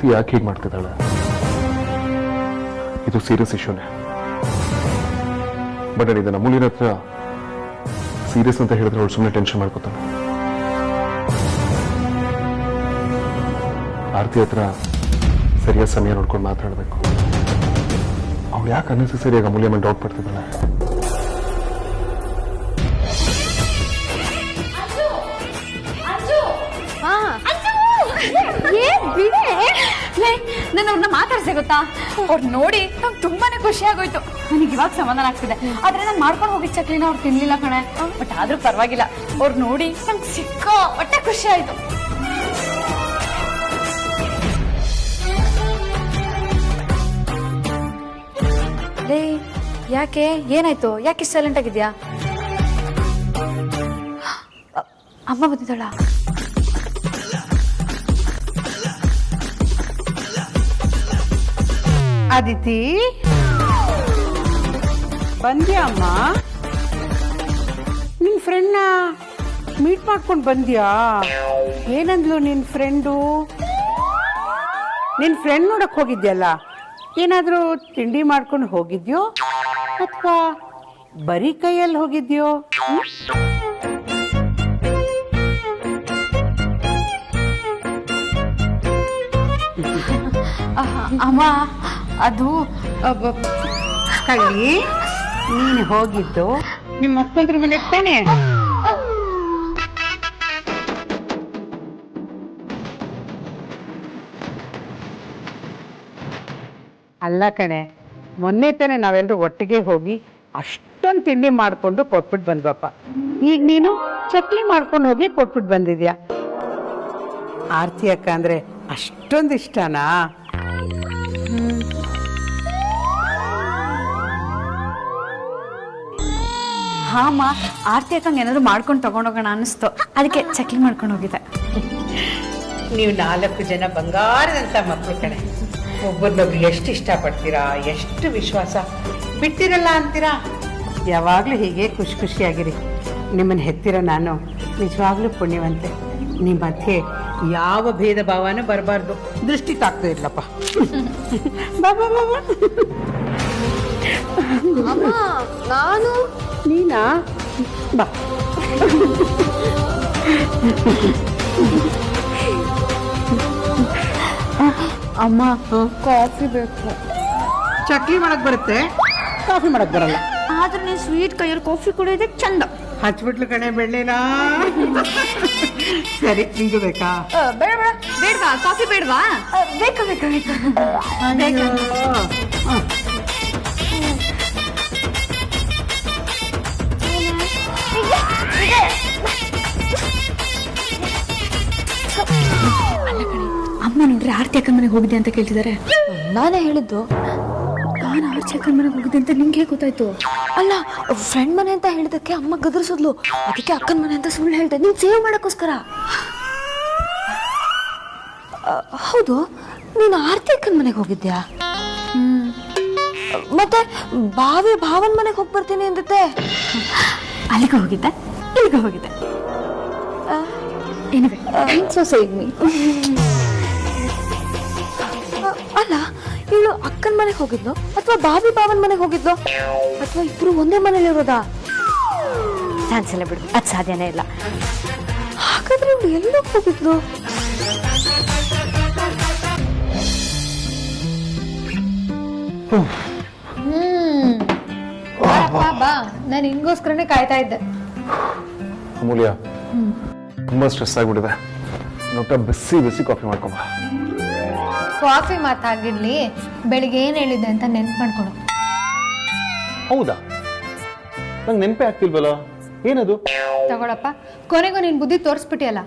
ಆರ್ತಿ ಯಾಕೆ ಹೀಗೆ ಮಾಡ್ತಿದ್ದಾಳೆ? ಇದು ಸೀರಿಯಸ್ ಇಶ್ಯೂನೇ. ಬಟ್ ನಾನು ಇದನ್ನ ಅಮೂಲ್ಯನ ಹತ್ರ ಸೀರಿಯಸ್ ಅಂತ ಹೇಳಿದ್ರೆ ಅವಳು ಸುಮ್ಮನೆ ಟೆನ್ಷನ್ ಮಾಡ್ಕೋತಾಳೆ. ಆರ್ತಿ ಹತ್ರ ಸರಿಯಾದ ಸಮಯ ನೋಡ್ಕೊಂಡು ಮಾತಾಡಬೇಕು. ಅವಳು ಯಾಕೆ ಅನ್ನೆಸರಿಯಾಗಿ ಅಮೂಲ್ಯ ಮೇಲೆ ಡೌಟ್ ಪಡ್ತಿದ್ದಾಳೆ? ನಾನು ಅವ್ರನ್ನ ಮಾತಾಡ್ಸೆ ಗೊತ್ತಾ, ಅವ್ರು ನೋಡಿ ನಂಗೆ ತುಂಬಾನೇ ಖುಷಿ ಆಗೋಯ್ತು. ನನಗೆ ಇವಾಗ ಸಮಾಧಾನ ಆಗ್ತಿದೆ. ಆದ್ರೆ ನಾನು ಮಾಡ್ಕೊಂಡು ಹೋಗಿದ್ ಚಕ್ಲಿನ ಅವ್ರು ತಿನ್ಲಿಲ್ಲ ಕಣೆ. ಬಟ್ ಆದ್ರೂ ಪರವಾಗಿಲ್ಲ, ಅವ್ರು ನೋಡಿ ನಂಗೆ ಸಿಕ್ಕಾಪಟ್ಟೆ ಖುಷಿ ಆಯ್ತು. ಲೇ, ಯಾಕೆ ಏನಾಯ್ತು? ಯಾಕೆ ಸೈಲೆಂಟ್ ಆಗಿದ್ಯಾ? ಅಮ್ಮ ಬಂದಿದ್ದಾಳ? ಅದಿತಿ ಬಂದ್ಯಾ ಅಮ್ಮ? ನಿನ್ ಫ್ರೆಂಡ್ನ ಮೀಟ್ ಮಾಡ್ಕೊಂಡು ಬಂದ್ಯಾ? ಏನಂದ್ಲು ನಿನ್ ಫ್ರೆಂಡು? ನಿನ್ ಫ್ರೆಂಡ್ ನೋಡಕ್ ಹೋಗಿದ್ಯಲ್ಲ, ಏನಾದ್ರೂ ತಿಂಡಿ ಮಾಡ್ಕೊಂಡು ಹೋಗಿದ್ಯೋ ಅಥವಾ ಬರೀ ಕೈಯಲ್ಲಿ ಹೋಗಿದ್ಯೋ? ಅಮ್ಮ, ಅದು ಕಳ್ಳಿ, ನೀನು ಹೋಗಿದ್ದು ನಿಮ್ಮ ಅಪ್ಪಂದ್ರ ಮನೆಗೆ ತಾನೆ? ಅಲ್ಲ ಕಣೆ, ಮೊನ್ನೆ ತಾನೆ ನಾವೆಲ್ಲರೂ ಒಟ್ಟಿಗೆ ಹೋಗಿ ಅಷ್ಟೊಂದು ತಿಂಡಿ ಮಾಡ್ಕೊಂಡು ಕೊಟ್ಬಿಟ್ಟು ಬಂದ್ವಪ್ಪ. ಈಗ ನೀನು ಚಕ್ಲಿ ಮಾಡ್ಕೊಂಡು ಹೋಗಿ ಕೊಟ್ಬಿಟ್ಟು ಬಂದಿದ್ಯಾ. ಆರ್ತಿ ಅಕ್ಕ ಅಂದ್ರೆ ಅಷ್ಟೊಂದು ಇಷ್ಟನಾ? ಹಾ ಅಮ್ಮ, ಆರ್ತಿ ಅಕ್ಕಂಗೆ ಏನಾದ್ರು ಮಾಡ್ಕೊಂಡು ತಗೊಂಡೋಗೋಣ ಅನ್ನಿಸ್ತು, ಅದಕ್ಕೆ ಚಕ್ಲಿ ಮಾಡ್ಕೊಂಡು ಹೋಗಿದ್ದೆ. ನೀವು 4 ಜನ ಬಂಗಾರದಂತ ಮಕ್ಕಳು ಕಣೆ. ಒಬ್ಬರನ್ನೊಬ್ರು ಎಷ್ಟು ಇಷ್ಟಪಡ್ತೀರಾ, ಎಷ್ಟು ವಿಶ್ವಾಸ ಬಿಟ್ಟಿರಲ್ಲ ಅಂತೀರಾ. ಯಾವಾಗಲೂ ಹೀಗೆ ಖುಷಿ ಖುಷಿಯಾಗಿರಿ. ನಿಮ್ಮನ್ನು ಹೆತ್ತಿರೋ ನಾನು ನಿಜವಾಗ್ಲೂ ಪುಣ್ಯವಂತೆ. ನಿಮ್ಮ ಮಧ್ಯೆ ಯಾವ ಭೇದ ಭಾವನೂ ಬರಬಾರ್ದು. ದೃಷ್ಟಿ ತಾಕ್ತಾ ಇರ್ಲಪ್ಪ. ಬಾಬಾ ಬಾಬಾ. ನಾನು ನೀನಾ? ಬಾ. ಅಮ್ಮ, ಕಾಫಿ ಬೇಕು. ಚಕ್ಲಿ ಮಾಡಕ್ ಬರುತ್ತೆ, ಕಾಫಿ ಮಾಡಕ್ ಬರಲ್ಲ. ಆದ್ರೆ ನೀನ್ ಸ್ವೀಟ್ ಕೈಯಲ್ಲಿ ಕಾಫಿ ಕುಡಿಯೋದಕ್ಕೆ ಚಂದ. ಹಚ್ಬಿಟ್ಲು ಕಣೆ ಬೆಳ್ಳಿನ. ಸರಿ, ನಿಂದು ಬೇಕಾ? ಬೇಡ ಬೇಡ, ಬೇಡವಾ? ಕಾಫಿ ಬೇಡವಾ? ಬೇಕು ಬೇಕು ಬೇಕು. ಅಮ್ಮ ನೋಡ್ರಿ ಆರ್ತಿ ಅಕ್ಕನ ಮನೆಗೆ ಹೋಗಿದೆ ಅಂತ ಕೇಳ್ತಿದ್ದಾರೆ. ನಾನೇ ಹೇಳಿದ್ದು. ನಾನು ಆರ್ತಿ ಅಕ್ಕನ ಮನೆಗೆ ಹೋಗಿದೆ ಅಂತ ನಿಂಗೆ ಗೊತ್ತಾಯ್ತು? ಅಲ್ಲ, ಫ್ರೆಂಡ್ ಮನೆ ಅಂತ ಹೇಳಿದಕ್ಕೆ ಅಮ್ಮ ಗದರ್ಸದ್ಲು, ಅದಕ್ಕೆ ಅಕ್ಕನ ಮನೆ ಅಂತ ಸುಳ್ಳು ಹೇಳ್ದೆ, ನೀನ್ ಸೇವ್ ಮಾಡಕ್ಕೋಸ್ಕರ. ಹೌದು, ನೀನು ಆರ್ತಿ ಅಕ್ಕನ ಮನೆಗೆ ಹೋಗಿದ್ಯಾ? ಮತ್ತೆ ಭಾವನ್ ಮನೆಗೆ ಹೋಗಿ ಬರ್ತೀನಿ ಅಂದತ್ತೆ. ಅಲ್ಲಿಗೆ ಹೋಗಿದ್ದೆ, ಇಲ್ಲಿಗೆ ಹೋಗಿದ್ದೆ. ಅಲ್ಲ, ಇವಳು ಅಕ್ಕನ ಮನೆಗೆ ಹೋಗಿದ್ಲು ಅಥವಾ ಭಾವನ್ ಮನೆಗೆ ಹೋಗಿದ್ಲು ಅಥವಾ ಇಬ್ರು ಒಂದೇ ಮನೇಲಿ ಇರೋದಾ? ಚಾನ್ಸ್ ಇಲ್ಲ ಬಿಡು, ಅದು ಸಾಧ್ಯನೇ ಇಲ್ಲ. ಹಾಗಾದ್ರೆ ಇವಳು ಎಲ್ಲೋ ಹೋಗಿದ್ಲು? ಬಾ, ನಾನು ನಿನ್ಗೋಸ್ಕರನೇ ಕಾಯ್ತಾ ಇದ್ದೆ. ಅಮೂಲ್ಯ, ತುಂಬಾ ಸ್ಟ್ರೆಸ್ ಆಗ್ಬಿಟ್ಟಿದೆ. ನೋಟ ಬಿಸಿ ಬಿಸಿ ಕಾಫಿ ಮಾಡ್ಕೊಂಬ. ಕಾಫಿ ಮಾತಾಗಿರ್ಲಿ, ಬೆಳಿಗ್ಗೆ ಏನ್ ಹೇಳಿದ್ದೆ ಅಂತ ನೆನ್ಪು ಮಾಡ್ಕೊಡು. ಹೌದಾ? ನಂಗೆ ನೆನಪೇ ಆಗ್ತಿಲ್ವಲ್ಲ, ಏನದು? ತಗೊಳಪ್ಪ, ಕೊನೆಗೂ ನಿನ್ ಬುದ್ಧಿ ತೋರಿಸ್ಬಿಟ್ಟಿಯಲ್ಲ.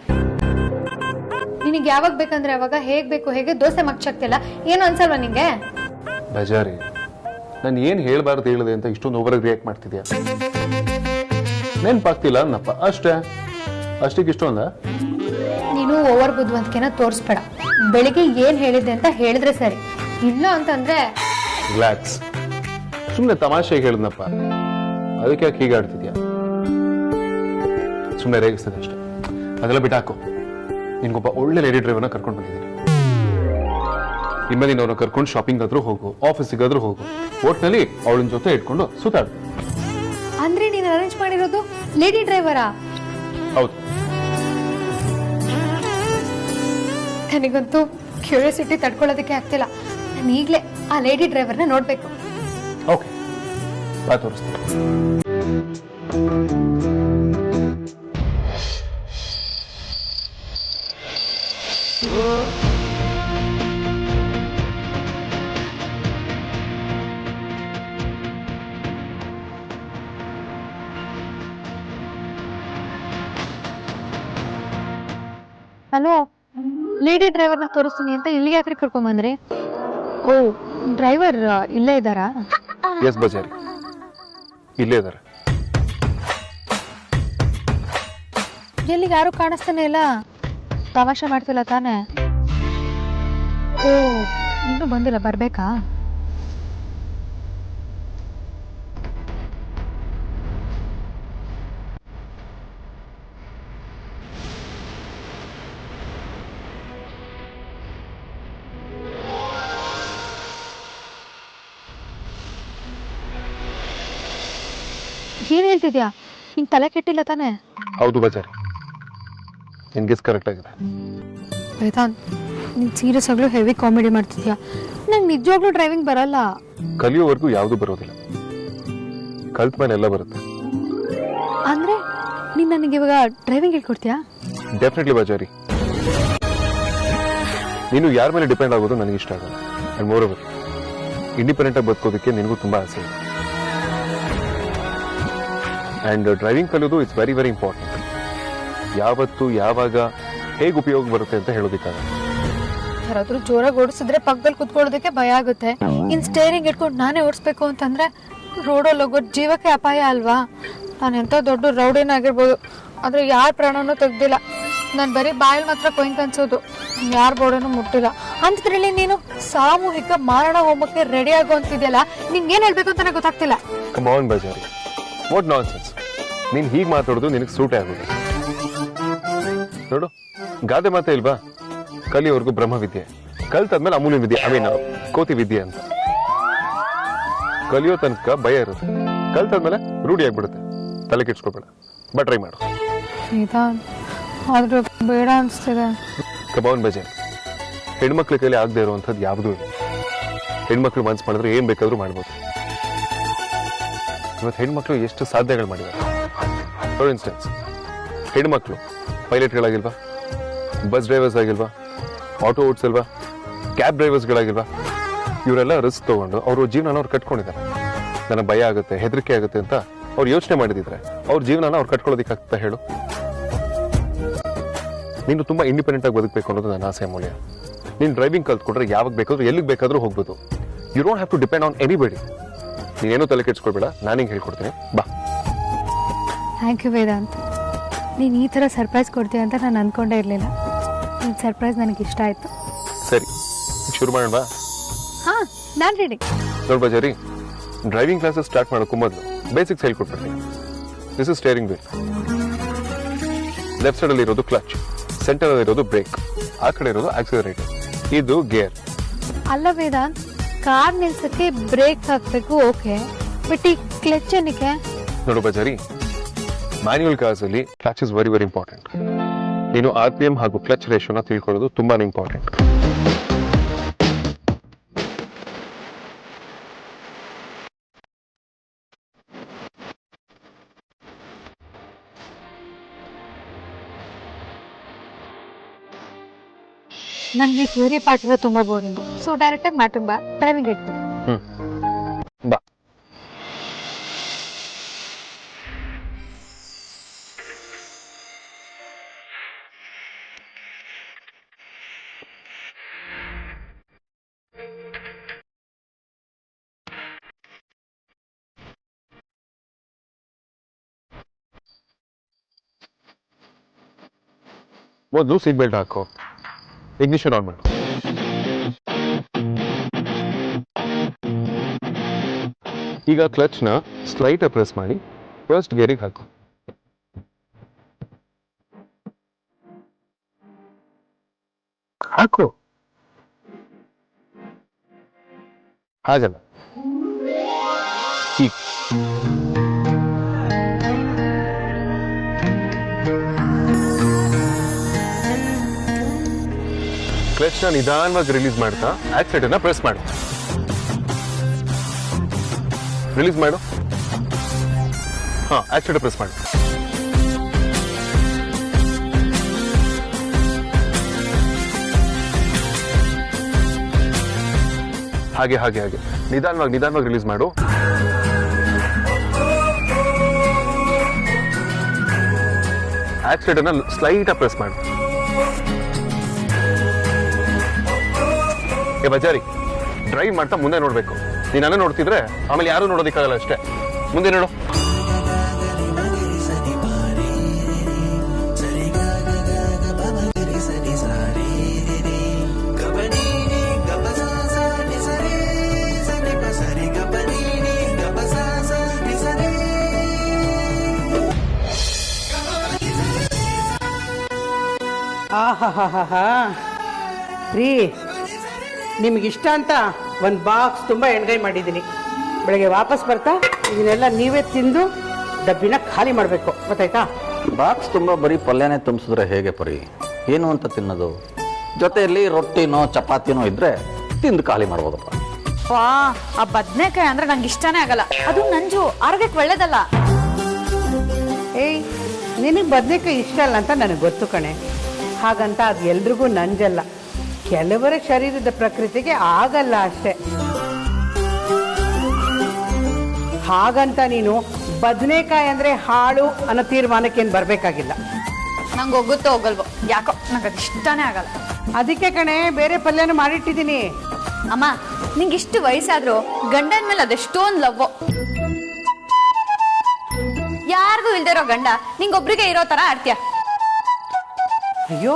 ನಿನಗೆ ಯಾವಾಗ ಬೇಕಂದ್ರೆ ಅವಾಗ, ಹೇಗ್ ಬೇಕು ಹೇಗೆ ದೋಸೆ ಮಗ್ಚಾಕ್ತಿಲ್ಲ, ಏನು ಅನ್ಸಲ್ವಾ ನಿಂಗೆ? ಬೇಜಾರಿ, ನಾನು ಏನ್ ಹೇಳ್ಬಾರ್ದು ಹೇಳಿದೆ ಅಂತ ಇಷ್ಟೊಂದು ಓವರ್ ರಿಯಾಕ್ಟ್ ಮಾಡ್ತಿದ್ಯಾ? ನೆನ್ಪಾಗ್ತಿಲ್ಲ ಅನ್ನಪ್ಪ, ಅಷ್ಟಕ್ಕೆ ಇಷ್ಟೊಂದ? ನೀನು ಓವರ್ ಬುದ್ಧಿವಂತಿಕೆನ ತೋರಿಸ್ಬೇಡ. ಬೆಳಿಗ್ಗೆ ಏನ್ ಹೇಳಿದ್ದೆ ಅಂತ ಹೇಳಿದ್ರೆ ಸರಿ, ಇಲ್ಲ ಅಂತಂದ್ರೆ ರಿಲ್ಯಾಕ್ಸ್. ಸುಮ್ಮನೆ ತಮಾಷೆಗೆ ಹೇಳಿದ್ನಪ್ಪ, ಅದಕ್ಕೆ ಯಾಕೆ ಹೀಗೆ ಆಡ್ತಿದ್ಯಾ? ಸುಮ್ಮನೆ ರೇಗಿಸ್ತದೆ ಅಷ್ಟೇ. ಅದೆಲ್ಲ ಬಿಟ್ಟಾಕು. ನಿನ್ಗೊಬ್ಬ ಒಳ್ಳೆ ಲೇಡಿ ಡ್ರೈವರ್ನ ಕರ್ಕೊಂಡು ಬಂದಿದ್ದೀನಿ. ಇನ್ಮೇಲೆ ನೀನು ಅವ್ರನ್ನ ಕರ್ಕೊಂಡು ಶಾಪಿಂಗ್ ಆದ್ರೂ ಹೋಗು, ಆಫೀಸಿಗಾದ್ರೂ ಹೋಗು, ಒಟ್ನಲ್ಲಿ ಅವಳನ್ನ ಜೊತೆ ಇಟ್ಕೊಂಡು ಸುತ್ತಾಡು. ಅಂದ್ರೆ ನೀನು ಅರೇಂಜ್ ಮಾಡಿರೋದು ಲೇಡಿ ಡ್ರೈವರಾ? ಹೌದು. ನನಗಂತೂ ಕ್ಯೂರಿಯಾಸಿಟಿ ತಡ್ಕೊಳ್ಳೋದಕ್ಕೆ ಆಗ್ತಿಲ್ಲ. ನಾನು ಈಗಲೇ ಆ ಲೇಡಿ ಡ್ರೈವರ್ನ ನೋಡ್ಬೇಕು. ಓಕೆ, ಬಾ ತೋರಿಸ್ತೀನಿ. ಹಲೋ, ಲೇಡಿ ಡ್ರೈವರ್ನ ತೋರಿಸ್ತೀನಿ ಅಂತ ಇಲ್ಲಿಗೆ ಯಾಕ್ರಿ ಕರ್ಕೊಂಬಂದ್ರಿ? ಓ, ಡ್ರೈವರ್ ಇಲ್ಲೇ ಇದ್ದಾರಾ? ಎಸ್ ಬಜಾರಿ, ಇಲ್ಲೇ ಇದ್ದಾರೆ. ಎಲ್ಲಿಗೆ ಯಾರು ಕಾಣಿಸ್ತಾನೆ ಇಲ್ಲ. ತಮಾಷೆ ಮಾಡ್ತಿಲ್ಲ ತಾನೇ? ಓ, ಇನ್ನೂ ಬಂದಿಲ್ಲ, ಬರ್ಬೇಕಾ? ಏನ್ ಹೇಳ್ತಿದ್ಯಾ? ನಿಂಗೆ ತಲೆ ಕೆಟ್ಟಿಲ್ಲ ತಾನೆ? ಹೌದು ಬಜಾರಿ, ನಿನ್ ಗೆಸ್ ಕರೆಕ್ಟ್ ಆಗಿದೆ. ವೇದಾಂತ್, ನೀನು ಸೀರಿಯಸ್ ಆಗ್ಲೂ ಹೆವಿ ಕಾಮಿಡಿ ಮಾಡ್ತಿದ್ಯಾ. ನಂಗೆ ನಿಜವಾಗ್ಲೂ ಡ್ರೈವಿಂಗ್ ಬರಲ್ಲ. ಕಲಿಯೋವರೆಗೂ ಯಾವುದು ಬರೋದಿಲ್ಲ, ಕಲ್ತ ಮೇಲೆ ಎಲ್ಲ ಬರುತ್ತೆ. ಅಂದ್ರೆ ನೀನು ನನಗೆ ಇವಾಗ ಡ್ರೈವಿಂಗ್ ಹೇಳ್ಕೊಡ್ತೀಯಾ? ಡೆಫಿನೆಟ್ಲಿ ಬಜಾರಿ. ನೀನು ಯಾರ ಮೇಲೆ ಡಿಪೆಂಡ್ ಆಗೋದು ನನಗೆ ಇಷ್ಟ ಆಗಲ್ಲ. ಅಂಡ್ ಮೋರ್ ಓವರ್, ಇಂಡಿಪೆಂಡೆಂಟ್ ಆಗಿ ಬದುಕೋದಕ್ಕೆ ನಿನಗೂ ತುಂಬಾ ಆಸೆ ಇದೆ. ಅಂಡ್ ಡ್ರೈವಿಂಗ್ ಕಲಿಯೋದು ಇಟ್ಸ್ ವೆರಿ ವೆರಿ ಇಂಪಾರ್ಟೆಂಟ್. ಯಾವತ್ತು ಯಾವಾಗ ಹೇಗೆ ಉಪಯೋಗ ಬರುತ್ತೆ ಅಂತ ಹೇಳೋದಿಕ್ಕಾಗ. ಯಾರಾದ್ರೂ ಜೋರಾಗಿ ಓಡಿಸಿದ್ರೆ ಪಕ್ಕದಲ್ಲಿ ಕುತ್ಕೊಳ್ಳೋದಕ್ಕೆ ಭಯ ಆಗುತ್ತೆ. ಇನ್ ಸ್ಟೇರಿಂಗ್ ಇಟ್ಕೊಂಡು ನಾನೇ ಓಡಿಸ್ಬೇಕು ಅಂತಂದ್ರೆ ರೋಡಲ್ಲಿ ಹೋಗೋದು ಜೀವಕ್ಕೆ ಅಪಾಯ ಅಲ್ವಾ? ನಾನು ಎಂತ ದೊಡ್ಡ ರೌಡಿನಾಗಿರ್ಬೋದು, ಆದ್ರೆ ಯಾರ ಪ್ರಾಣನೂ ತೆಗ್ದಿಲ್ಲ. ನಾನು ಬರೀ ಬಾಯಲ್ಲಿ ಮಾತ್ರ ಕೊಯ್ನ್ ಅನ್ಸೋದು, ಯಾರ ಬೋರ್ಡನ್ನು ಮುಟ್ಟಿಲ್ಲ. ಅಂಥದ್ರಲ್ಲಿ ನೀನು ಸಾಮೂಹಿಕ ಮಾರಣ ಹೋಮಕ್ಕೆ ರೆಡಿ ಆಗೋ ಅಂತಿದ್ಯಲ್ಲ, ನಿಂಗೆ ಏನ್ ಹೇಳ್ಬೇಕು ಅಂತ ನನಗೆ ಗೊತ್ತಾಗ್ತಿಲ್ಲ. ಕಮ್ ಆನ್ ಬಜಾರಿ, ವಾಟ್ ನಾನ್ಸೆನ್ಸ್. ನೀನ್ ಹೀಗೆ ಮಾತಾಡೋದು ನಿನಗೆ ಸೂಟೇ ಆಗೋದು. ನೋಡು, ಗಾದೆ ಮಾತೆ ಇಲ್ವಾ, ಕಲಿಯೋವರೆಗೂ ಬ್ರಹ್ಮವಿದ್ಯೆ, ಕಲ್ತಾದ್ಮೇಲೆ ಅಮೂಲ್ಯ ವಿದ್ಯೆ, ಐ ಮೀನ್ ಕೋತಿ ವಿದ್ಯೆ ಅಂತ. ಕಲಿಯೋ ತನಕ ಭಯ ಇರುತ್ತೆ, ಕಲ್ತಾದ್ಮೇಲೆ ರೂಢಿ ಆಗ್ಬಿಡುತ್ತೆ. ತಲೆ ಕೆಡ್ಸ್ಕೊಬೇಡ, ಬಟ್ ಟ್ರೈ ಮಾಡು. ಆದ್ರೂ ಬೇಡ ಅನ್ಸ್ತಿದೆ. ಕಬಾನ್ ಬಜಾರ್, ಹೆಣ್ಮಕ್ಳ ಕೈಲಿ ಆಗದೆ ಇರುವಂಥದ್ದು ಯಾವುದೂ ಇಲ್ಲ. ಹೆಣ್ಮಕ್ಳು ಮನ್ಸು ಮಾಡಿದ್ರೆ ಏನ್ ಬೇಕಾದ್ರೂ ಮಾಡ್ಬೋದು. ಇವತ್ತು ಹೆಣ್ಮಕ್ಳು ಎಷ್ಟು ಸಾಧ್ಯಗಳು ಮಾಡಿದ್ದಾರೆ. ಫಾರ್ ಇನ್ಸ್ಟೆನ್ಸ್, ಹೆಣ್ಮಕ್ಳು ಪೈಲಟ್ಗಳಾಗಿಲ್ವಾ, ಬಸ್ ಡ್ರೈವರ್ಸ್ ಆಗಿಲ್ವಾ, ಆಟೋ ಓಡಿಸಲ್ವಾ, ಕ್ಯಾಬ್ ಡ್ರೈವರ್ಸ್ಗಳಾಗಿಲ್ವಾ? ಇವರೆಲ್ಲ ರಿಸ್ಕ್ ತಗೊಂಡು ಅವ್ರ ಜೀವನ ಅವ್ರು ಕಟ್ಕೊಂಡಿದ್ದಾರೆ. ನನಗೆ ಭಯ ಆಗುತ್ತೆ, ಹೆದರಿಕೆ ಆಗುತ್ತೆ ಅಂತ ಅವ್ರು ಯೋಚನೆ ಮಾಡಿದಿದ್ರೆ ಅವ್ರ ಜೀವನ ಅವ್ರು ಕಟ್ಕೊಳ್ಳೋದಿಕ್ಕಾಗ್ತಾ ಹೇಳು? ನೀನು ತುಂಬಾ ಇಂಡಿಪೆಂಡೆಂಟ್ ಆಗಿ ಬದುಕಬೇಕು ಅನ್ನೋದು ನನ್ನ ಆಸೆ ಅಮೂಲ್ಯ. ನೀನು ಡ್ರೈವಿಂಗ್ ಕಲ್ತ್ಕೊಂಡ್ರೆ ಯಾವಾಗ ಬೇಕಾದ್ರೂ ಎಲ್ಲಿಗೆ ಬೇಕಾದ್ರೂ ಹೋಗ್ಬೋದು. You don't have to depend on anybody. ನೀನೇನು ತಲೆ ಕೆಡ್ಸ್ಕೊಳ್ಬೇಡ, ನಾನು ಹಿಂಗೆ ಹೇಳ್ಕೊಡ್ತೀನಿ, ಬಾ. Thank you Vedant. ನೀನು ಈ ಥರ ಸರ್ಪ್ರೈಸ್ ಕೊಡ್ತೀಯ ಅಂತ ನಾನು ಅನ್ಕೊಂಡೇ ಇರಲಿಲ್ಲ. ನಿನ್ನ ಸರ್ಪ್ರೈಸ್ ನನಗೆ ಇಷ್ಟ ಆಯಿತು. ಸರಿ, ಶುರು ಮಾಡೋಣ. ಹಾಂ, ನಾನು ರೆಡಿ. ನೋಡ್ ಬಜಾರಿ, ಡ್ರೈವಿಂಗ್ ಕ್ಲಾಸಸ್ ಸ್ಟಾರ್ಟ್ ಮಾಡೋಕ್ಕೂ ಮೊದಲು ಬೇಸಿಕ್ಸ್ ಹೇಳ್ಕೊಟ್ಬಿಡ್ತೀನಿ. This is steering wheel. Left side ಅಲ್ಲಿ ಇರೋದು ಕ್ಲಚ್, ಸೆಂಟರ್ ಅಲ್ಲಿ ಇರೋದು ಬ್ರೇಕ್, ಆ ಕಡೆ ಇರೋದು ಆಕ್ಸಿಲರೇಟರ್, ಇದು ಗೇರ್. ಅಲ್ಲ ವೇದಾಂತ್, ಕಾರ್ ನಿಲ್ಸಕ್ಕೆ ಬ್ರೇಕ್ ಹಾಕ್ಬೇಕು, ಓಕೆ, ಬಟ್ ಈ ಕ್ಲಚ್ ಏನಕ್ಕೆ? ನೋಡು ಬಜಾರಿ, ಮ್ಯಾನ್ಯುವಲ್ ಕಾರ್ಸ್ ಅಲ್ಲಿ clutch is very very important. ನೀನು RPM ಹಾಗೂ ಕ್ಲಚ್ ರೇಷಿಯೋನ ತಿಳ್ಕೊಳ್ಳೋದು ತುಂಬಾನೇ ಇಂಪಾರ್ಟೆಂಟ್. ನನಗೆ ಥಿಯರಿ ಪಾಠ ಎಲ್ಲ ತುಂಬ ಬೋರಿಂಗ್. ಸೊ ಡೈರೆಕ್ಟಾಗಿ ಮ್ಯಾಟ್ರಿಗೆ ಬಾ, ಡ್ರೈವಿಂಗ್ ಹೇಳ್ತೀನಿ. ಬಾ. ಮೊದಲು ಸೀಟ್ ಬೆಲ್ಟ್ ಹಾಕೋ, ಇಗ್ನಿಷನ್ ಆನ್ ಮಾಡು. ಈಗ ಕ್ಲಚ್ನ ಸ್ಲೈಟ್ ಪ್ರೆಸ್ ಮಾಡಿ ಫಸ್ಟ್ ಗೇರಿಗೆ ಹಾಕು. ಹಾಕು. ಹಾಗಲ್ಲ, ಹೀಗೆ. ಕ್ಲಚ್ನ ನಿಧಾನವಾಗಿ ರಿಲೀಸ್ ಮಾಡ್ತಾ ಆಕ್ಸಿಲೇಟರ್ನ ಪ್ರೆಸ್ ಮಾಡು. ರಿಲೀಸ್ ಮಾಡು. ಹಾ, ಆಕ್ಸಿಲೇಟರ್ ಪ್ರೆಸ್ ಮಾಡು. ಹಾಗೆ ಹಾಗೆ ಹಾಗೆ ನಿಧಾನವಾಗಿ ರಿಲೀಸ್ ಮಾಡು. ಆಕ್ಸಿಲೇಟರ್ನ ಸ್ಲೈಟ್ ಪ್ರೆಸ್ ಮಾಡು. ಏ ಬಜಾರಿ, ಡ್ರೈವ್ ಮಾಡ್ತಾ ಮುಂದೆ ನೋಡ್ಬೇಕು. ನೀನು ನನ್ನ ನೋಡ್ತಿದ್ರೆ ಆಮೇಲೆ ಯಾರು ನೋಡೋದಿಕ್ಕಾಗಲ್ಲ, ಅಷ್ಟೇ. ಮುಂದೆ ನೋಡು. ಆಹಾಹಾಹಾ ರೀ, ನಿಮಗಿಷ್ಟ ಅಂತ ಒಂದು ಬಾಕ್ಸ್ ತುಂಬ ಎಣ್ಗಾಯಿ ಮಾಡಿದ್ದೀನಿ. ಬೆಳಗ್ಗೆ ವಾಪಸ್ ಬರ್ತಾ ಇದನ್ನೆಲ್ಲ ನೀವೇ ತಿಂದು ಡಬ್ಬಿನ ಖಾಲಿ ಮಾಡಬೇಕು, ಗೊತ್ತಾಯ್ತಾ? ಬಾಕ್ಸ್ ತುಂಬ ಬರೀ ಪಲ್ಯನೇ ತುಂಬಿಸಿದ್ರೆ ಹೇಗೆ ಪರಿ? ಏನು ಅಂತ ತಿನ್ನೋದು? ಜೊತೆಯಲ್ಲಿ ರೊಟ್ಟಿನೋ ಚಪಾತಿನೋ ಇದ್ರೆ ತಿಂದು ಖಾಲಿ ಮಾಡ್ಬೋದಪ್ಪ. ಆ ಬದ್ನೆಕಾಯಿ ಅಂದ್ರೆ ನಂಗೆ ಇಷ್ಟನೇ ಆಗಲ್ಲ. ಅದು ನಂಜು, ಆರೋಗ್ಯಕ್ಕೆ ಒಳ್ಳೇದಲ್ಲ. ಏಯ್, ನಿನಗೆ ಬದನೆಕಾಯಿ ಇಷ್ಟ ಅಲ್ಲ ಅಂತ ನನಗೆ ಗೊತ್ತು ಕಣೆ. ಹಾಗಂತ ಅದು ಎಲ್ರಿಗೂ ನಂಜಲ್ಲ. ಕೆಲವರ ಶರೀರದ ಪ್ರಕೃತಿಗೆ ಆಗಲ್ಲ ಅಷ್ಟೇ. ಹಾಗಂತ ನೀನು ಬದನೆಕಾಯಿ ಅಂದ್ರೆ ಹಾಳು ಅನ್ನೋ ತೀರ್ಮಾನಕ್ಕೇನು ಬರಬೇಕಾಗಿಲ್ಲ. ನಂಗೆ ಹೋಗುತ್ತೋ ಹೋಗಲ್ವೋ, ಯಾಕೋ ನಂಗೆ ಅದು ಇಷ್ಟನೇ ಆಗಲ್ಲ. ಅದಕ್ಕೆ ಕಣೆ ಬೇರೆ ಪಲ್ಯನೂ ಮಾಡಿಟ್ಟಿದ್ದೀನಿ. ಅಮ್ಮ, ನಿಂಗೆ ಇಷ್ಟು ವಯಸ್ಸಾದ್ರೂ ಗಂಡನ ಮೇಲೆ ಅದೆಷ್ಟೊಂದು ಲವ್ವೋ. ಯಾರಿಗೂ ಇಲ್ದಿರೋ ಗಂಡ ನಿಂಗೊಬ್ರಿಗೆ ಇರೋ ತರ ಆಡ್ತೀಯ. ಅಯ್ಯೋ,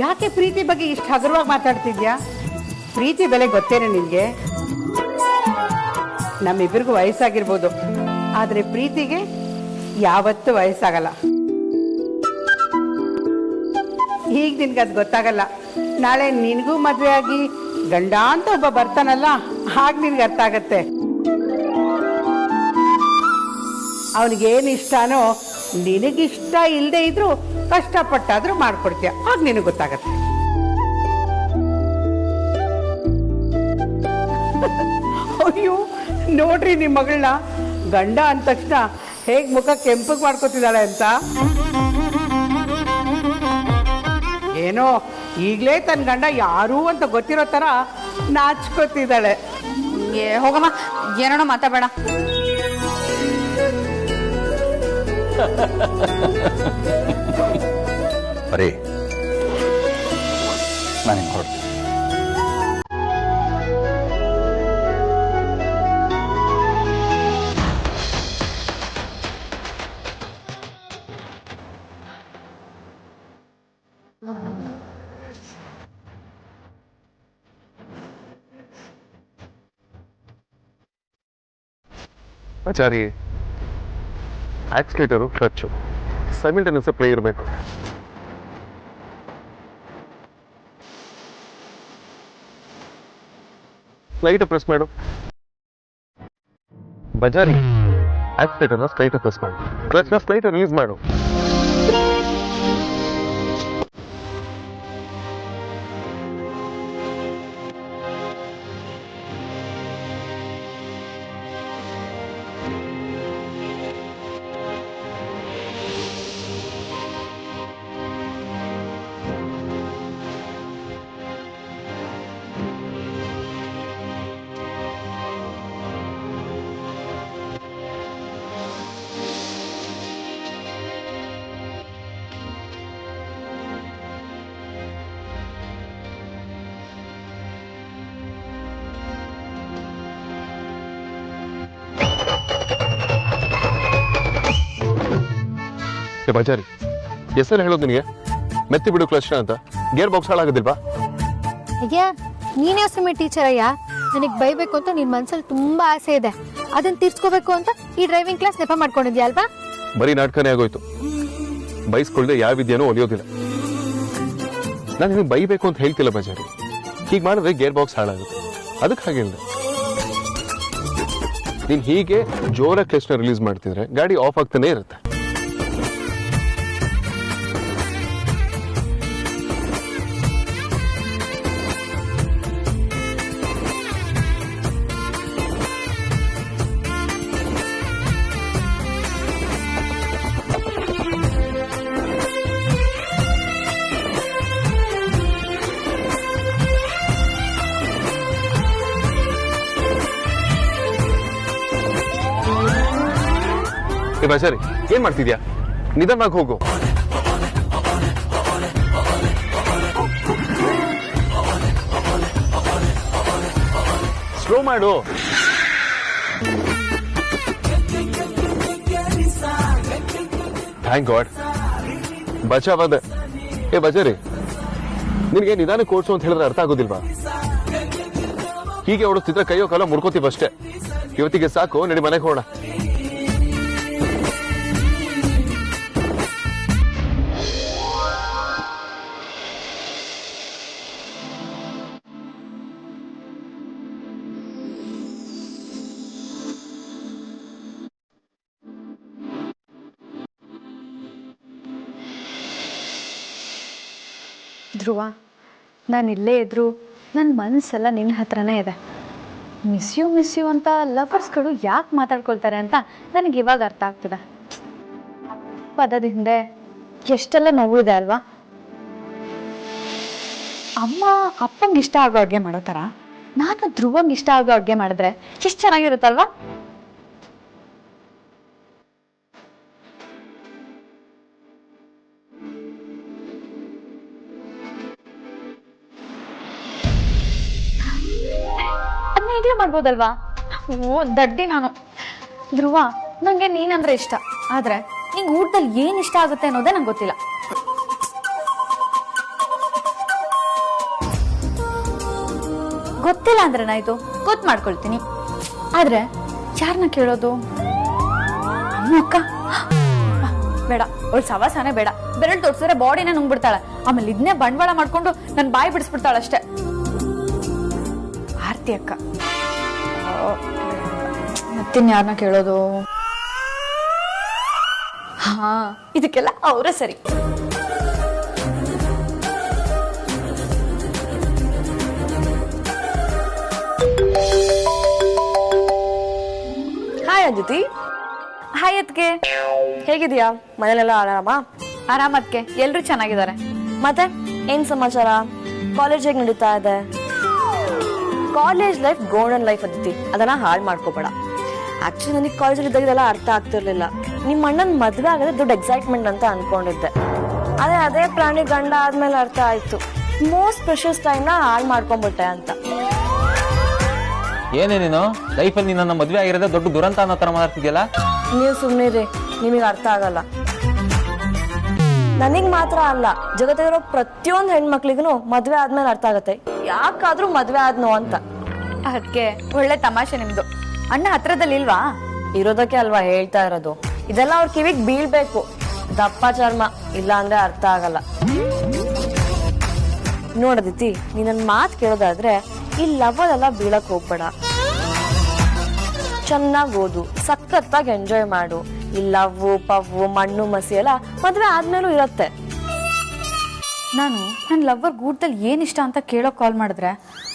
ಯಾಕೆ ಪ್ರೀತಿ ಬಗ್ಗೆ ಇಷ್ಟು ಹಗುರವಾಗಿ ಮಾತಾಡ್ತಿದ್ಯಾ? ಪ್ರೀತಿ ಬೆಲೆ ಗೊತ್ತೇನೆ ನಿನ್ಗೆ? ನಮ್ಮಿಬ್ಬರಿಗೂ ವಯಸ್ಸಾಗಿರ್ಬೋದು, ಆದ್ರೆ ಪ್ರೀತಿಗೆ ಯಾವತ್ತೂ ವಯಸ್ಸಾಗಲ್ಲ. ಈಗ ನಿನ್ಗೆ ಅದು ಗೊತ್ತಾಗಲ್ಲ. ನಾಳೆ ನಿನಗೂ ಮದುವೆ ಆಗಿ ಗಂಡ ಅಂತ ಒಬ್ಬ ಬರ್ತಾನಲ್ಲ, ಹಾಗೆ ನಿನ್ಗೆ ಅರ್ಥ ಆಗತ್ತೆ. ಅವನಿಗೇನು ಇಷ್ಟನೋ ನಿನಗಿಷ್ಟ ಇಲ್ಲದೆ ಇದ್ರು ಕಷ್ಟಪಟ್ಟಾದ್ರೂ ಮಾಡ್ಕೊಡ್ತೀಯ, ಆಗ ನಿನಗೆ ಗೊತ್ತಾಗತ್ತೆ. ಅಯ್ಯೋ ನೋಡ್ರಿ, ನಿಮ್ಮ ಮಗಳನ್ನ ಗಂಡ ಅಂದ ತಕ್ಷಣ ಹೇಗ್ ಮುಖ ಕೆಂಪಗೆ ಮಾಡ್ಕೊತಿದ್ದಾಳೆ ಅಂತ. ಏನೋ ಈಗಲೇ ತನ್ನ ಗಂಡ ಯಾರು ಅಂತ ಗೊತ್ತಿರೋ ತರ ನಾಚ್ಕೋತಿದ್ದಾಳೆ. ಹೋಗಮ್ಮ, ಏನೋ ಮಾತಾಡಬೇಡ. ಬರೀ ನಾನು ಹೊರಡ್ತೀನಿ. ಆಚಾರಿ, ಆಕ್ಸಿಲೇಟರು ಕ್ಲಚ್ಚು ಸೈಮಲ್ಟೇನಿಯಸ್ ಪ್ಲೇ ಇರಬೇಕು. ಸ್ಲೈಟ್ ಪ್ರೆಸ್ ಮಾಡು. ಬಜಾರಿ, ಆಕ್ಸಿಲೇಟರ್ನ ಸ್ಲೈಟ್ ಪ್ರೆಸ್ ಮಾಡು. ಕ್ಲಚ್ನ ಸ್ಲೈಟ್ ರಿಲೀಸ್ ಮಾಡು. ಬಜಾರಿ, ಹೆಸರು ಹೇಳೋದು ನಿನಗೆ? ಮೆತ್ತಿ ಬಿಡು ಕ್ಲಚ್ನ ಅಂತ. ಗೇರ್ ಬಾಕ್ಸ್ ಹಾಳಾಗೋದಿಲ್ವಾ? ಅಯ್ಯ, ನೀನೇ ಸುಮ್ಮನೆ ಟೀಚರ್ ಅಯ್ಯ. ನನಗೆ ಬೈಬೇಕು ಅಂತ ನಿನ್ ಮನ್ಸಲ್ಲಿ ತುಂಬಾ ಆಸೆ ಇದೆ. ಅದನ್ನ ತೀರ್ಸ್ಕೋಬೇಕು ಅಂತ ಈ ಡ್ರೈವಿಂಗ್ ಕ್ಲಾಸ್ ನೆಪ ಮಾಡ್ಕೊಂಡಿದ್ಯಾ ಅಲ್ವಾ? ಬರೀ ನಾಟಕನೇ ಆಗೋಯ್ತು. ಬೈಸ್ಕೊಳ್ದೆ ಯಾವ ವಿದ್ಯೆನೂ ಒಲಿಯೋದಿಲ್ಲ. ನಾನು ನಿನಗೆ ಬೈಬೇಕು ಅಂತ ಹೇಳ್ತಿಲ್ಲ ಬಜಾರಿ. ಹೀಗೆ ಮಾಡಿದ್ರೆ ಗೇರ್ ಬಾಕ್ಸ್ ಹಾಳಾಗುತ್ತೆ, ಅದಕ್ಕೆ ಹಾಗೆ ಹೇಳಿದೆ. ನೀನ್ ಹೀಗೆ ಜೋರಾಗಿ ಕ್ಲಚ್ನ ರಿಲೀಸ್ ಮಾಡ್ತಿದ್ರೆ ಗಾಡಿ ಆಫ್ ಆಗ್ತಾನೆ ಇರುತ್ತೆ. ಸರಿ, ಏನ್ ಮಾಡ್ತಿದ್ಯಾ? ನಿಧಾನವಾಗಿ ಹೋಗು. ಸ್ಲೋ ಮಾಡು. Thank god ಬಚಾವಾದ. ಬಚಾರಿ, ನಿನಗೆ ನಿಧಾನಕ್ಕೆ ಓಡಿಸು ಅಂತ ಹೇಳಿದ್ರೆ ಅರ್ಥ ಆಗೋದಿಲ್ವಾ? ಹೀಗೆ ಓಡಿಸ್ತಿದ್ರೆ ಕೈಯೋ ಕಾಲ ಮುರ್ಕೋತೀವಷ್ಟೇ. ಇವತ್ತಿಗೆ ಸಾಕು, ನಡಿ ಮನೆಗೆ ಹೋಗೋಣ. ಧ್ರುವ, ನಾನು ಇಲ್ಲೇ ಇದ್ರು ನನ್ನ ಮನಸ್ಸೆಲ್ಲ ನಿನ್ನ ಹತ್ರನೇ ಇದೆ. ಮಿಸ್ ಯು ಅಂತ ಲವರ್ಸ್ಗಳು ಯಾಕೆ ಮಾತಾಡ್ಕೊಳ್ತಾರೆ ಅಂತ ನನಗೆ ಇವಾಗ ಅರ್ಥ ಆಗ್ತದೆ. ಪದದ ಹಿಂದೆ ಎಷ್ಟೆಲ್ಲ ನೋವಿದೆ ಅಲ್ವಾ? ಅಮ್ಮ ಅಪ್ಪಂಗೆ ಇಷ್ಟ ಆಗೋ ಅಡುಗೆ ಮಾಡೋ ಥರ ನಾನು ಧ್ರುವಂಗೆ ಇಷ್ಟ ಆಗೋ ಅಡುಗೆ ಮಾಡಿದ್ರೆ ಎಷ್ಟು ಚೆನ್ನಾಗಿರುತ್ತಲ್ವಾ? ಈಗಲೇ ಮಾಡ್ಬೋದಲ್ವಾ? ಓ ದಡ್ಡಿ ನಾನು. ಧ್ರುವ, ನಂಗೆ ನೀನಂದ್ರೆ ಇಷ್ಟ, ಆದ್ರೆ ನಿಂಗೆ ಊಟದಲ್ಲಿ ಏನ್ ಇಷ್ಟ ಆಗುತ್ತೆ ಅನ್ನೋದೇ ನಂಗೆ ಗೊತ್ತಿಲ್ಲ. ಗೊತ್ತಿಲ್ಲ ಅಂದ್ರೆ ನಾಯ್ತು, ಗೊತ್ತು ಮಾಡ್ಕೊಳ್ತೀನಿ. ಆದ್ರೆ ಯಾರನ್ನ ಕೇಳೋದು? ಅಕ್ಕ ಬೇಡ, ಅವಳು ಸವಾಸನೆ ಬೇಡ. ಬೆರಳು ತೋರ್ಸಿದ್ರೆ ಬಾಡಿನೇ ನುಂಗ್ಬಿಡ್ತಾಳೆ. ಆಮೇಲೆ ಇದನ್ನೇ ಬಂಡವಾಳ ಮಾಡ್ಕೊಂಡು ನನ್ ಬಾಯಿ ಬಿಡಿಸ್ಬಿಡ್ತಾಳೆ ಅಷ್ಟೇ. ಆರ್ತಿ ಅಕ್ಕ, ಮತ್ತಿನ್ಯಾರನ್ನ ಕೇಳೋದು? ಹಾ, ಇದಕ್ಕೆಲ್ಲ ಅವರೇ ಸರಿ. ಹಾಯ್ ಅದಿತಿ. ಹಾಯ್ ಅದ್ಕೆ, ಹೇಗಿದ್ಯಾ? ಮನೇಲೆಲ್ಲ ಆರಾಮಾ? ಆರಾಮದ್ಕೆ, ಎಲ್ರು ಚೆನ್ನಾಗಿದ್ದಾರೆ. ಮತ್ತೆ ಏನ್ ಸಮಾಚಾರ? ಕಾಲೇಜ್ ಹೇಗೆ ನಡೀತಾ ಇದೆ? College life golden life Aditi, ಅದನ್ನ ಹಾಳು ಮಾಡ್ಕೋಬೇಡ. ಆಕ್ಚುಲಿ ನನಗೆ ಕಾಲೇಜಲ್ಲಿ ಇದ್ದಾಗೆಲ್ಲ ಅರ್ಥ ಆಗ್ತಿರ್ಲಿಲ್ಲ. ನಿಮ್ಮ ಅಣ್ಣನ ಮದ್ವೆ ಆಗೋದೇ ದೊಡ್ಡ ಎಕ್ಸೈಟ್ಮೆಂಟ್ ಅಂತ ಅನ್ಕೊಂಡಿದ್ದೆ. ಅದೇ ಪ್ರಾಣಿ ಗಂಡ ಆದ್ಮೇಲೆ ಅರ್ಥ ಆಯ್ತು, ಮೋಸ್ಟ್ ಪ್ರೆಷಸ್ ಟೈಮ್ನ ಹಾಳು ಮಾಡ್ಕೊಂಡ್ಬಿಟ್ಟೆ ಅಂತ. ಏನೇ ನೀನು ಲೈಫಲ್ಲಿ ನನ್ನ ಮದುವೆ ಆಗಿರೋದೇ ದೊಡ್ಡ ದುರಂತ ಅನ್ನೋ ಥರ ಮಾತಾಡ್ತಿದ್ಯಲ್ಲ? ನೀವು ಸುಮ್ಮನಿರಿ, ನಿಮಗೆ ಅರ್ಥ ಆಗಲ್ಲ. ನನಗ್ ಮಾತ್ರ ಅಲ್ಲ, ಜಗತ್ತಿರೋ ಪ್ರತಿಯೊಂದು ಹೆಣ್ಮಕ್ಳಿಗೂ ಮದ್ವೆ ಆದ್ಮೇಲೆ ಅರ್ಥ ಆಗತ್ತೆ ಯಾಕಾದ್ರೂ ಮದ್ವೆ ಆದ್ನೋ ಅಂತ. ಅದಕ್ಕೆ ಒಳ್ಳೆ ತಮಾಷೆ ನಿಮ್ದು. ಅಣ್ಣ ಹತ್ರದಲ್ಲಿ ಇಲ್ವಾ? ಇರೋದಕ್ಕೆ ಅಲ್ವಾ ಹೇಳ್ತಾ ಇರೋದು. ಇದೆಲ್ಲ ಅವ್ರ ಕಿವಿಗ್ ಬೀಳ್ಬೇಕು, ದಪ್ಪ ಚರ್ಮ, ಇಲ್ಲ ಅಂದ್ರೆ ಅರ್ಥ ಆಗಲ್ಲ. ನೋಡದಿತಿ, ನೀ ನನ್ ಮಾತ್ ಕೇಳೋದಾದ್ರೆ ಈ ಲವಲೆಲ್ಲ ಬೀಳಕ್ ಹೋಗ್ಬೇಡ. ಚೆನ್ನಾಗ್ ಓದು, ಸಖತ್ತಾಗಿ ಎಂಜಾಯ್ ಮಾಡು. ಈ ಲವ್ವು ಪವ್ವು ಮಣ್ಣು ಮಸಿ ಎಲ್ಲ ಮದ್ವೆ ಆದ್ಮೇಲೂ ಇರತ್ತೆ. ನಾನು ನನ್ನ ಲವ್ವರ್ ಗೂಟದಲ್ಲಿ ಏನ್ ಇಷ್ಟ ಅಂತ ಕೇಳೋಕ್ ಕಾಲ್ ಮಾಡಿದ್ರೆ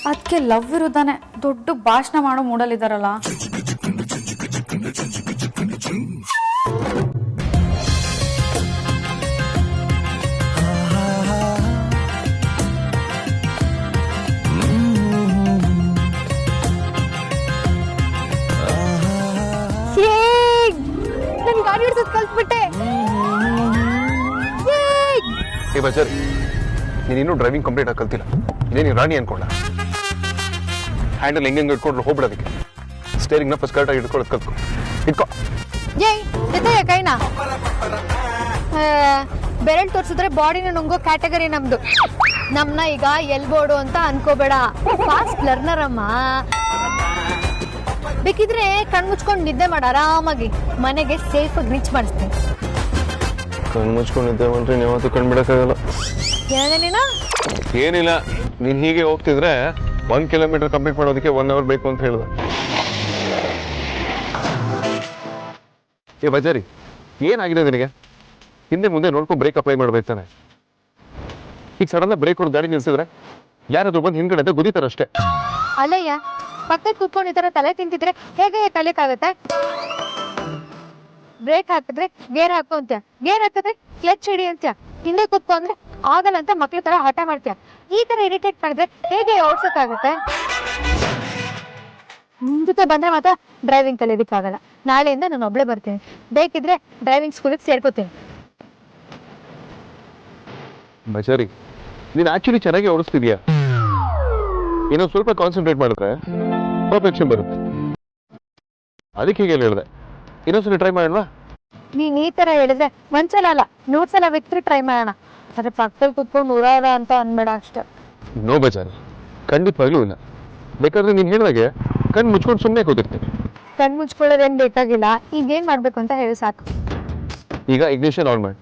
ಅದಕ್ಕೆ ಲವ್ ಇರೋದಾನೆ ದೊಡ್ಡ ಭಾಷಣ ಮಾಡೋ ಮೂಡಲಿದಾರಲ್ಲ. ನನ್ ಗಾಡಿ ಹಿಡ್ಸೋದ್ ಕಲ್ತ್ಬಿಟ್ಟೆ. ಬಜಾರಿ, ನೀನು ಇನ್ನೂ ಡ್ರೈವಿಂಗ್ ಕಂಪ್ಲೀಟ್ ಆಗಿ ಕಲ್ತಿಲ್ಲ. ಇದೇನು ರಾಣಿ ಅನ್ಕೊಂಡ? ಹ್ಯಾಂಡಲ್ ಹೆಂಗೆ ಇಟ್ಕೊಂಡು ಹೋಗ್ಬಿಡೋದಕ್ಕೆ. ಸ್ಟೇರಿಂಗ್ ನ ಫಸ್ಟ್ ಕರೆಕ್ಟಾಗಿ ಇಟ್ಕೊಳ್ಳೋದು ಕಲ್ತ್ಕೊ. ಇಟ್ಕೋ. ಎತ್ತಯ್ಯ ಕೈನಾ. ಬೆರಳು ತೋರಿಸಿದ್ರೆ ಬಾಡಿನ ನುಂಗೋ ಕ್ಯಾಟಗರಿ ನಮ್ದು. ನಮ್ನ ಈಗ ಎಲ್ಬೋರ್ಡು ಅಂತ ಅನ್ಕೋಬೇಡ, ಫಾಸ್ಟ್ ಲರ್ನರ್ ಅಮ್ಮ. ಬೇಕಿದ್ರೆ ಕಣ್ಮುಚ್ಕೊಂಡು ನಿದ್ದೆ ಮಾಡ ಆರಾಮಾಗಿ, ಮನೆಗೆ ಸೇಫ್ ಆಗಿ ರೀಚ್ ಮಾಡಿಸ್ತೀನಿ. ಕಣ್ಣು ಮುಚ್ಕೊಂಡಿದ್ದೆ ಅಂದ್ರೆ ನೀವತ್ತು ಕಣ್ಬಿಡಕ್ಕಾಗಲ್ಲ. ಏನಿಲ್ಲ, ನೀನ್ ಹೀಗೆ ಹೋಗ್ತಿದ್ರೆ 1 ಕಿಲೋಮೀಟರ್ ಕಂಪ್ಲೀಟ್ ಮಾಡೋದಕ್ಕೆ 1 ಅವರ್ ಬೇಕು ಅಂತ ಹೇಳ್ದೆ. ಏ ಬಜಾರಿ, ಏನಾಗಿದೆ ನಿನಗೆ? ಹಿಂದೆ ಮುಂದೆ ನೋಡ್ಕೊಂಡು ಬ್ರೇಕ್ ಅಪ್ಲೈ ಮಾಡ್ಬೇಕು ತಾನೆ. ಈಗ ಸಡನ್ ಬ್ರೇಕ್ ಹೊಡೆದು ಗಾಡಿ ನಿಲ್ಸಿದ್ರೆ ಯಾರಾದ್ರೂ ಬಂದು ಹಿಂದ್ಗಡೆ ಅಂತ ಗುದಿತಾರಷ್ಟೇ. ಅಲ್ಲಯ್ಯ, ಪಕ್ಕದ ಕೂತ್ಕೊಂಡು ಈ ಥರ ತಲೆ ತಿಂತಿದ್ರೆ ಹೇಗೆ ಕಲಿಯಕ್ಕಾಗತ್ತೆ? ಬ್ರೇಕ್ ಹಾಕಿದ್ರೆ ಗೇರ್ ಹಾಕು ಅಂತ್ಯ, ಗೇರ್ ಹಾಕಿದ್ರೆ ಕ್ಲಚ್ ಹಿಡಿ ಅಂತ್ಯ, ಹಿಂದೆ ಕೂತ್ಕೊಂಡ್ರೆ ಆಗಲ್ಲ ಅಂತ ಮಕ್ಳ ತರ ಹಠ ಮಾಡ್ತೀಯ. ಈ ತರ ಇರಿಟೇಟ್ ಮಾಡಿದ್ರೆ ಹೇಗೆ ಓಡ್ಸಕ್ಕಾಗತ್ತೆ? ನಿಮ್ ಜೊತೆ ಬಂದ್ರೆ ಮಾತ್ರ ಡ್ರೈವಿಂಗ್ ಕಲಿಯೋದಕ್ಕಾಗಲ್ಲ. ನಾಳೆಯಿಂದ ನಾನು ಒಬ್ಳೆ ಬರ್ತೀನಿ. ಬೇಕಿದ್ರೆ ಡ್ರೈವಿಂಗ್ ಸ್ಕೂಲಿಗೆ ಸೇರ್ಕೋತೀನಿ. ಬಜಾರಿ, ನೀನು ಆಕ್ಚುಲಿ ಚೆನ್ನಾಗಿ ಓಡಿಸ್ತಿದ್ಯಾ. ಇನ್ನೊಂದು ಸ್ವಲ್ಪ ಕಾನ್ಸಂಟ್ರೇಟ್ ಮಾಡಿದ್ರೆ ಪರ್ಫೆಕ್ಷನ್ ಬರುತ್ತೆ. ಅದಕ್ಕೆ ಹೀಗೆ ಹೇಳಿದೆ. ಇನ್ನೊಂದ್ಸಲ ಟ್ರೈ ಮಾಡೋಣ. ನೀನ್ ಈ ತರ ಹೇಳಿದ್ರೆ ಒಂದ್ಸಲ ಅಲ್ಲ 100 ಸಲ ವ್ಯಕ್ತಿ ಟ್ರೈ ಮಾಡೋಣ. ಅದ್ರ ಪಕ್ಕದಲ್ಲಿ ಕುತ್ಕೊಂಡು ನೂರಾರ ಅಂತ ಅನ್ಬೇಡ ಅಷ್ಟೇ. ನೋ ಬಜಾರಿ, ಖಂಡಿತವಾಗ್ಲೂ ಇಲ್ಲ. ಬೇಕಾದ್ರೆ ನೀನು ಹೇಳಿದಾಗೆ ಕಣ್ಣು ಮುಚ್ಕೊಂಡು ಸುಮ್ಮನೆ ಕೂತಿರ್ತೀನಿ. ಕಣ್ ಮುಚ್ಕೊಳ್ಳೋದೇನ್ ಬೇಕಾಗಿಲ್ಲ. ಈಗ ಏನ್ ಮಾಡ್ಬೇಕು ಅಂತ ಹೇಳಿ ಸಾಕು. ಈಗ ಇಗ್ನಿಷನ್ ಆನ್ ಮಾಡಿ.